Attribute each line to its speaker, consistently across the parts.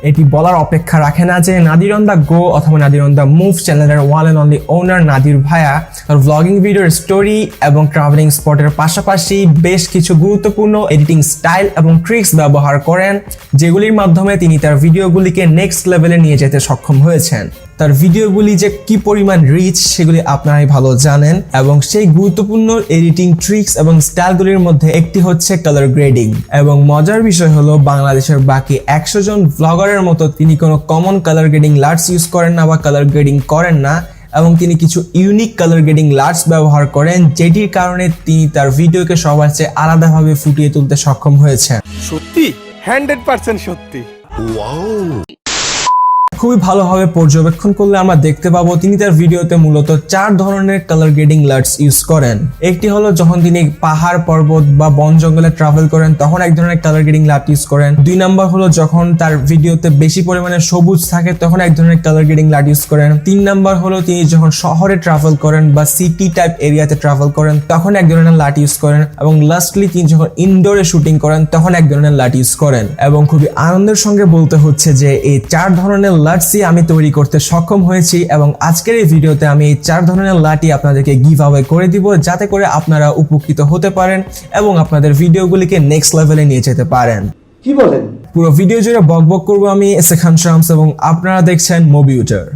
Speaker 1: এটি বলার অপেক্ষা রাখে না যে নাদির অন দ্য গো অথবা নাদির অন দ্য মুভ চ্যানেলের ওয়ান অ্যান্ড অনলি ওনার নাদির ভাইয়া তার ভ্লগিং ভিডিওর স্টোরি এবং ট্রাভেলিং স্পটের পাশাপাশি বেশ কিছু গুরুত্বপূর্ণ এডিটিং স্টাইল এবং ট্রিক্স ব্যবহার করেন, যেগুলির মাধ্যমে তিনি তার ভিডিওগুলিকে নেক্সট লেভেলে নিয়ে যেতে সক্ষম হয়েছেন। তার ভিডিওগুলি যে কি পরিমাণ রিচ সেগুলি আপনারাই ভালো জানেন, এবং সেই গুরুত্বপূর্ণ এডিটিং ট্রিক্স এবং স্টাইলগুলির মধ্যে একটি হচ্ছে কালার গ্রেডিং। এবং মজার বিষয় হলো বাংলাদেশের বাকি 100 জন ব্লগারের মতো তিনি কোনো কমন কালার গ্রেডিং লার্টস ইউজ করেন না বা কালার গ্রেডিং করেন না, এবং তিনি কিছু ইউনিক কালার গ্রেডিং লার্টস ব্যবহার করেন, যেটির কারণে তিনি তার ভিডিওকে সবার চেয়ে আলাদাভাবে ফুটিয়ে তুলতে সক্ষম হয়েছেন।
Speaker 2: সত্যি 100% সত্যি।
Speaker 3: ওয়াও।
Speaker 1: খুবই ভালোভাবে পর্যবেক্ষণ করলে আমরা দেখতে পাবো তিনি তার ভিডিওতে মূলত 4 ধরনের কালার গ্রেডিং লার্টস ইউজ করেন। একটি হলো যখন তিনি পাহাড় পর্বত বা বন জঙ্গলে ট্রাভেল করেন তখন এক ধরনের কালার গ্রেডিং লার্ট ইউজ করেন। 2 নাম্বার হলো যখন তার ভিডিওতে বেশি পরিমাণে সবুজ থাকে তখন এক ধরনের কালার গ্রেডিং লার্ট ইউজ করেন। 3 নাম্বার হলো তিনি যখন শহরে ট্রাভেল করেন বা সিটি টাইপ এরিয়াতে ট্রাভেল করেন তখন এক ধরনের লার্ট ইউজ করেন। এবং লাস্টলি তিনি যখন ইনডোরে শুটিং করেন তখন এক ধরনের লার্ট ইউজ করেন। এবং খুবই আনন্দের সঙ্গে বলতে হচ্ছে যে এই 4 ধরনের আমি তৈরি করতে সক্ষম হয়েছি, এবং আজকের এই ভিডিওতে আমি এই 4 ধরনের লাঠি আপনাদেরকে গিভ অ্যাওয়ে করে দিব, যাতে করে আপনারা উপকৃত হতে পারেন এবং আপনাদের ভিডিওগুলিকে নেক্সট লেভেলে নিয়ে যেতে পারেন।
Speaker 4: কি বলেন?
Speaker 1: পুরো ভিডিও জুড়ে বকবক করবো আমি সেখান শামস, এবং আপনারা দেখছেন মোবিউটার।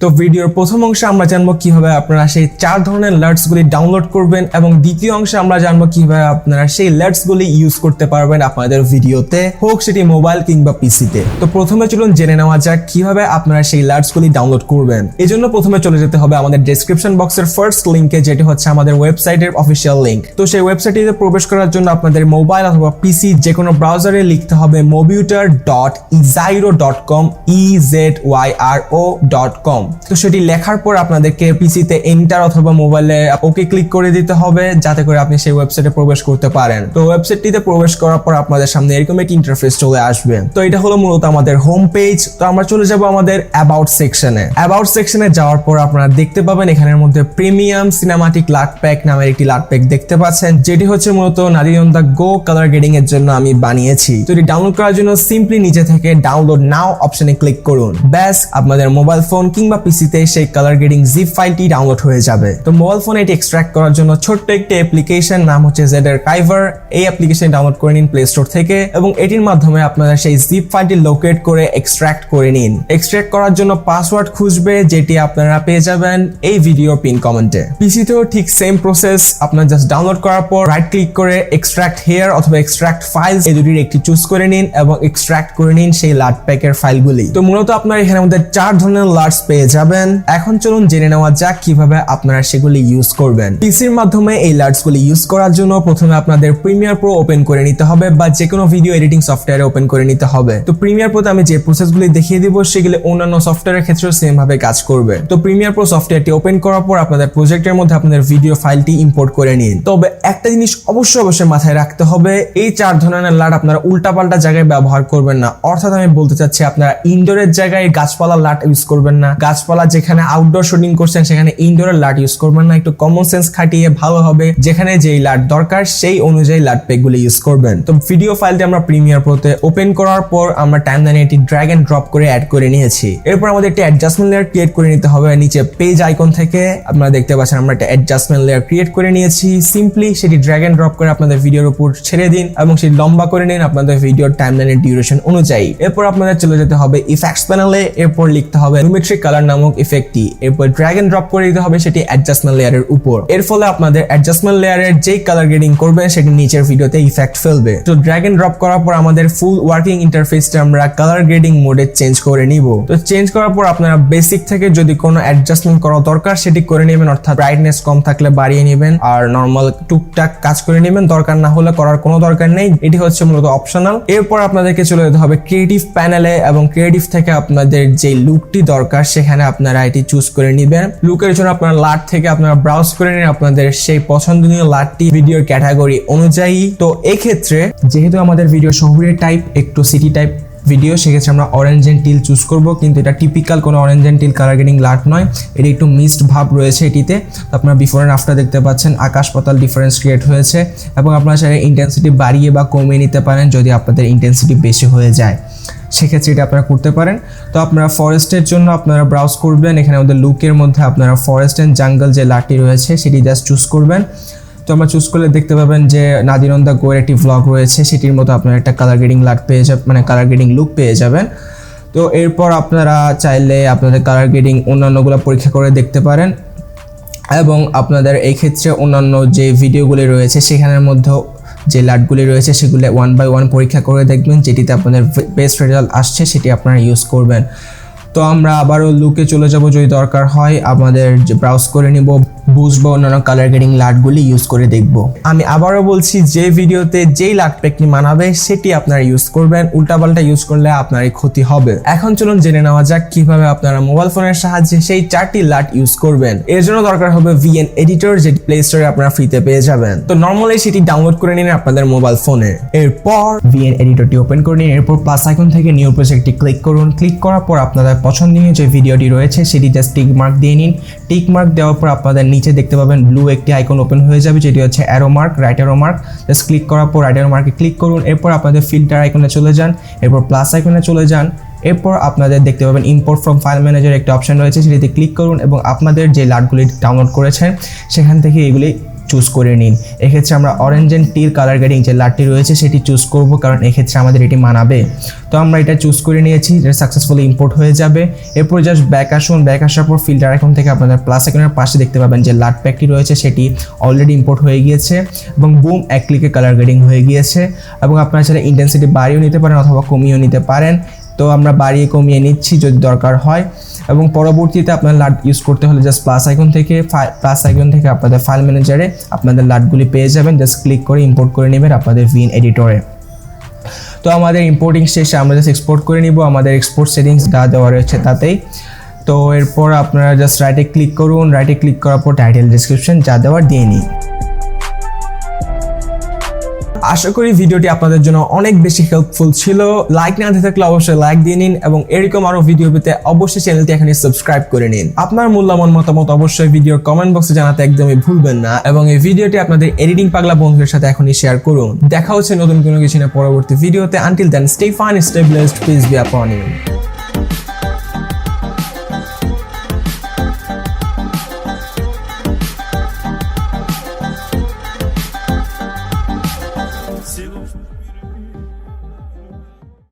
Speaker 1: তো ভিডিওর প্রথম অংশে আমরা জানবো কিভাবে আপনারা সেই 4 ধরনের লার্টস গুলি ডাউনলোড করবেন, এবং দ্বিতীয় অংশে আমরা জানবো কিভাবে আপনারা সেই লার্টস গুলি ইউজ করতে পারবেন আপনাদের ভিডিওতে, হোক সেটি মোবাইল কিংবা পিসিতে। তো প্রথমে চলুন জেনে নেওয়া যাক কিভাবে আপনারা সেই লার্টস গুলি ডাউনলোড করবেন। এই জন্য প্রথমে চলে যেতে হবে আমাদের ডেসক্রিপশন বক্সের ফার্স্ট লিংকে, যেটি হচ্ছে আমাদের ওয়েবসাইটের অফিসিয়াল লিংক। তো সেই ওয়েবসাইটটিতে প্রবেশ করার জন্য আপনাদের মোবাইল অথবা পিসি যে কোনো ব্রাউজারে লিখতে হবে mobuter.ezyro.com EZYRO.com। তো সেটি লেখার পর আপনাদেরকে পিসিতে এন্টার অথবা মোবাইলে ওকে ক্লিক করে দিতে হবে, যাতে করে আপনি সেই ওয়েবসাইটে প্রবেশ করতে পারেন। তো ওয়েবসাইটটিতে প্রবেশ করার পর আপনাদের সামনে এরকম একটা ইন্টারফেস চলে আসবে। তো এটা হলো মূলত আমাদের হোম পেজ। তো আমরা চলে যাব আমাদের অ্যাবাউট সেকশনে। অ্যাবাউট সেকশনে যাওয়ার পর আপনারা দেখতে পাবেন এখানের মধ্যে প্রিমিয়াম সিনেমাটিক লার্ট প্যাক নামের একটি লার্ট প্যাক দেখতে পাচ্ছেন, যেটি হচ্ছে মূলত Nadir on the go colour grading এর জন্য আমি বানিয়েছি। তো এটি ডাউনলোড করার জন্য সিম্পলি নিচে থেকে ডাউনলোড নাও অপশনে ক্লিক করুন। ব্যাস, আপনাদের মোবাইল ফোন কিংবা পিসিতে সেই কালার গ্রেডিং জিপ ফাইলটি ডাউনলোড হয়ে যাবে। তো মোবাইল ফোনে এটি এক্সট্রাক্ট করার জন্য ছোট্ট একটি অ্যাপ্লিকেশন নাম হচ্ছে ZArchiver। এই অ্যাপ্লিকেশন ডাউনলোড করে নিন প্লে স্টোর থেকে, এবং এটির মাধ্যমে আপনারা সেই জিপ ফাইলটি লোকেট করে এক্সট্রাক্ট করে নিন। এক্সট্রাক্ট করার জন্য পাসওয়ার্ড খুঁজবে, যেটি আপনারা পেয়ে যাবেন এই ভিডিও পিন কমেন্টে। পিসিতেও ঠিক সেম প্রসেস। আপনারা জাস্ট ডাউনলোড করার পর রাইট ক্লিক করে এক্সট্রাক্ট হিয়ার অথবা এক্সট্রাক্ট ফাইলস, এই দুটির একটি চুজ করে নিন এবং এক্সট্রাক্ট করে নিন সেই লার্ট প্যাকের ফাইলগুলি। তো মূলত আপনারা এখানে মধ্যে 4 ধরনের লার্টস পেয়ে যাবেন। এখন চলুন জেনে নেওয়া যাক কিভাবে আপনারা সেগুলি ইউজ করবেন। পিসির মাধ্যমে এই লার্টস গুলি ইউজ করার জন্য প্রথমে আপনাদের প্রিমিয়ার প্রো ওপেন করে নিতে হবে, বা যে কোনো ভিডিও এডিটিং সফটওয়্যারে ওপেন করে নিতে হবে। তো প্রিমিয়ার প্রোতে আমি যে প্রসেসগুলি দেখিয়ে দিব সেগুলি অন্যান্য সফটওয়্যারের ক্ষেত্রেও সেম ভাবে কাজ করবে। তো প্রিমিয়ার প্রো সফটওয়্যারটি ওপেন করার পর আপনাদের প্রজেক্টের মধ্যে আপনাদের ভিডিও ফাইলটি ইম্পোর্ট করে নিন। তবে একটা জিনিস অবশ্যই মাথায় রাখতে হবে, এই 4 ধরনের লার্ট আপনারা উল্টাপাল্টা জায়গায় ব্যবহার করবেন না। অর্থাৎ আমি বলতে চাচ্ছি আপনারা ইনডোরের জায়গায় গাছপালা লার্ট ইউজ করবেন না, গাছপালা যেখানে আউটডোর শুটিং করছেন সেখানে ইনডোরের লার্ট ইউজ করবেন না। একটু কমন সেন্স খাটিয়ে ভালোভাবে যেখানে যেই লার্ট দরকার সেই অনুযায়ী লার্ট প্যাক গুলি ইউজ করবেন। তো ভিডিও ফাইলটি আমরা প্রিমিয়ার প্রোতে ওপেন করার পর আমরা টাইমলাইনে এটি ড্র্যাগ এন্ড ড্রপ করে অ্যাড করে নিয়েছি। এরপর আমাদের একটি অ্যাডজাস্টমেন্ট লেয়ার ক্রিয়েট করে নিতে হবে। নিচে পেজ আইকন থেকে আপনারা দেখতে পাচ্ছেন আমরা একটা অ্যাডজাস্টমেন্ট লেয়ার ক্রিয়েট করে নিয়েছি। সিম্পলি সেটি ড্র্যাগ এন্ড ড্রপ করে আপনাদের ভিডিওর উপর ছেড়ে দিন এবং সেটি লম্বা করে নিন আপনাদের ভিডিওর টাইমলাইনের ডিউরেশন অনুযায়ী। এরপর আপনাদের চলে যেতে হবে ইফেক্টস প্যানেলে। এরপর লিখতে হবে জিওমেট্রিক কালার নামক ইফেক্টটি। এরপর ড্র্যাগ এন্ড ড্রপ করে দিতে হবে সেটি অ্যাডজাস্টমেন্ট লেয়ারের উপর। এর ফলে আপনাদের অ্যাডজাস্টমেন্ট লেয়ারের যেই কালার গ্রেডিং করবেন সেটি নিচের ভিডিওতে ইফেক্ট ফেলবে। তো ড্র্যাগ এন্ড ড্রপ করার পর আমাদের ফুল ওয়ার্কিং ইন্টারফেসটা আমরা কালার গ্রেডিং মোডে চেঞ্জ করে নিব। তো চেঞ্জ করার পর আপনারা বেসিক থেকে যদি কোনো অ্যাডজাস্টমেন্ট করা দরকার সেটি করে নেবেন, অর্থাৎ ব্রাইটনেস কম থাকলে বাড়িয়ে নেবেন আর নরমাল টুকটাক কাজ করে নেবেন। দরকার না হলে করার কোনো দরকার নেই, এটি হচ্ছে মূলত অপশনাল। এরপর আপনাদেরকে চলে যেতে হবে ক্রিয়েটিভ প্যানেলে এবং ক্রিয়েটিভ থেকে আপনাদের যে লুকটি দরকার সেখানে আপনারা এটি চুজ করে নেবেন। লুকের জন্য আপনারা লার্ট থেকে আপনারা ব্রাউজ করে নিন আপনাদের সেই পছন্দনীয় লার্টটি ভিডিওর ক্যাটাগরি অনুযায়ী। তো এই ক্ষেত্রে যেহেতু আমাদের ভিডিও শহুরে টাইপ একটু সিটি টাইপ ভিডিও, সেক্ষেত্রে আমরা অরেঞ্জ এন্ড টিল চুজ করব, কিন্তু এটা টিপিক্যাল কোনো orange and teal colour grading light নয়, এটা একটু মিক্সড ভাব রয়েছে এটিতে। তো আপনারা বিফোর অ্যান্ড আফটার দেখতে পাচ্ছেন, আকাশ পাতাল ডিফারেন্স ক্রিয়েট হয়েছে। এবং আপনারা চাইলে ইন্টেন্সিটি বাড়িয়ে বা কমিয়ে নিতে পারেন যদি আপনাদের ইন্টেন্সিটি বেশি হয়ে যায়, সেক্ষেত্রে এটা আপনারা করতে পারেন। তো আপনারা ফরেস্টের জন্য আপনারা ব্রাউজ করবেন, এখানে আমাদের লুকের মধ্যে আপনারা ফরেস্ট অ্যান্ড জাঙ্গল যে লাইটটি রয়েছে সেটি জাস্ট চুজ করবেন। তো আমরা চুজ করলে দেখতে পাবেন যে নাদির অন দ্য গো এর একটি ভ্লগ রয়েছে, সেটির মতো আপনারা একটা কালার গ্রেডিং লাইট পেয়ে যাবেন, মানে কালার গ্রেডিং লুক পেয়ে যাবেন। তো এরপর আপনারা চাইলে আপনাদের কালার গ্রেডিং অন্যান্যগুলো পরীক্ষা করে দেখতে পারেন, এবং আপনাদের এই ক্ষেত্রে অন্যান্য যে ভিডিওগুলি রয়েছে সেখানের মধ্যেও যে লাইটগুলি রয়েছে সেগুলো 1 বাই 1 পরীক্ষা করে দেখবেন, যেটিতে আপনাদের বেস্ট রেজাল্ট আসছে সেটি আপনারা ইউজ করবেন। তো আমরা আবারও লুকে চলে যাব, যদি দরকার হয় আমাদের যে ব্রাউজ করে নিব, বুস্ট বা অন্যান্য কালার গ্রেডিং লাইটগুলি ইউজ করে দেখব। আমি আবারও বলছি, যে ভিডিওতে যেই লাইট প্যাকটি মানাবে সেটি আপনারা ইউজ করবেন, উল্টাপাল্টা ইউজ করলে আপনারই ক্ষতি হবে। এখন চলুন জেনে নেওয়া যাক কিভাবে আপনারা মোবাইল ফোনের সাহায্যে সেই 4টি লাইট ইউজ করবেন। এর জন্য দরকার হবে VN এডিটর, যেটি প্লে স্টোরে আপনারা ফ্রিতে পেয়ে যাবেন। তো নর্মালি সেটি ডাউনলোড করে নিন আপনাদের মোবাইল ফোনে। এরপর VN এডিটরটি ওপেন করে নিন, এরপর প্লাস আইকন থেকে নিউ প্রজেক্টটি ক্লিক করুন। ক্লিক করার পর আপনাদের পছন্দনীয় যে ভিডিওটি রয়েছে সেটি জাস্ট টিক মার্ক দিয়ে নিন। টিক মার্ক দেওয়ার পর আপনাদের নিচে দেখতে পাবেন ব্লু একটি আইকন ওপেন হয়ে যাবে, যেটি হচ্ছে arrow mark, right arrow mark. Just click করার পর রাইট অ্যারো মার্কে ক্লিক করুন, এরপর আপনাদের ফিল্টার আইকনে চলে যান, এরপর প্লাস আইকনে চলে যান। এরপর আপনাদের দেখতে পাবেন ইম্পোর্ট ফ্রম ফাইল ম্যানেজার একটা অপশন রয়েছে, সেটিতে ক্লিক করুন এবং আপনাদের যে লাইটগুলি ডাউনলোড করেছেন সেখান থেকে এগুলি চুজ করে নিন। এক্ষেত্রে আমরা orange and till colour grading যে লাইটটি রয়েছে সেটি চুজ করব, কারণ এক্ষেত্রে আমাদের এটি মানাবে। তো আমরা এটা চুজ করে নিয়েছি, এটা সাকসেসফুলি ইম্পোর্ট হয়ে যাবে। এরপর জাস্ট ব্যাক আসুন, ব্যাক আসার পর ফিল্টার আইকন থেকে আপনাদের প্লাস আইকনের পাশে দেখতে পাবেন যে লাইট প্যাকটি রয়েছে সেটি অলরেডি ইম্পোর্ট হয়ে গিয়েছে এবং বুম এক ক্লিকে কালার গ্রেডিং হয়ে গিয়েছে। এবং আপনারা চাইলে ইন্টেন্সিটি বাড়িয়েও নিতে পারেন অথবা কমিয়েও নিতে পারেন। তো আমরা বাড়িয়ে কমিয়ে নিচ্ছি যদি দরকার হয়, এবং পরবর্তীতে আপনার লাইট ইউজ করতে হলে জাস্ট প্লাস আইকন থেকে আপনাদের ফাইল ম্যানেজারে আপনাদের লাইটগুলি পেয়ে যাবেন, জাস্ট ক্লিক করে ইম্পোর্ট করে নেবেন আপনাদের VN এডিটরে। তো আমাদের ইম্পোর্টিং শেষে আমরা জাস্ট এক্সপোর্ট করে নিব আমাদের এক্সপোর্ট সেটিংস যা দেওয়া রয়েছে তাতেই। তো এরপর আপনারা জাস্ট রাইটে ক্লিক করুন, রাইটে ক্লিক করার পর টাইটেল ডেসক্রিপশন যা দেওয়ার দিয়ে নিন। আশা করি ভিডিওটি আপনাদের জন্য অনেক বেশি হেল্পফুল ছিল। লাইক না দিয়ে থাকলে অবশ্যই লাইক দিয়ে নিন, এবং এরকম আরো ভিডিও পেতে অবশ্যই চ্যানেলটি এখনই সাবস্ক্রাইব করে নিন। আপনার মূল্যবান মতামত অবশ্যই ভিডিওর কমেন্ট বক্সে জানাতে একদমই ভুলবেন না, এবং এই ভিডিওটি আপনাদের এডিটিং পাগলা বন্ধুদের সাথে এখনই শেয়ার করুন। দেখা হচ্ছে নতুন কোনো কিছু না পরবর্তী ভিডিওতে। Until then stay fine, stay blessed, peace be upon you.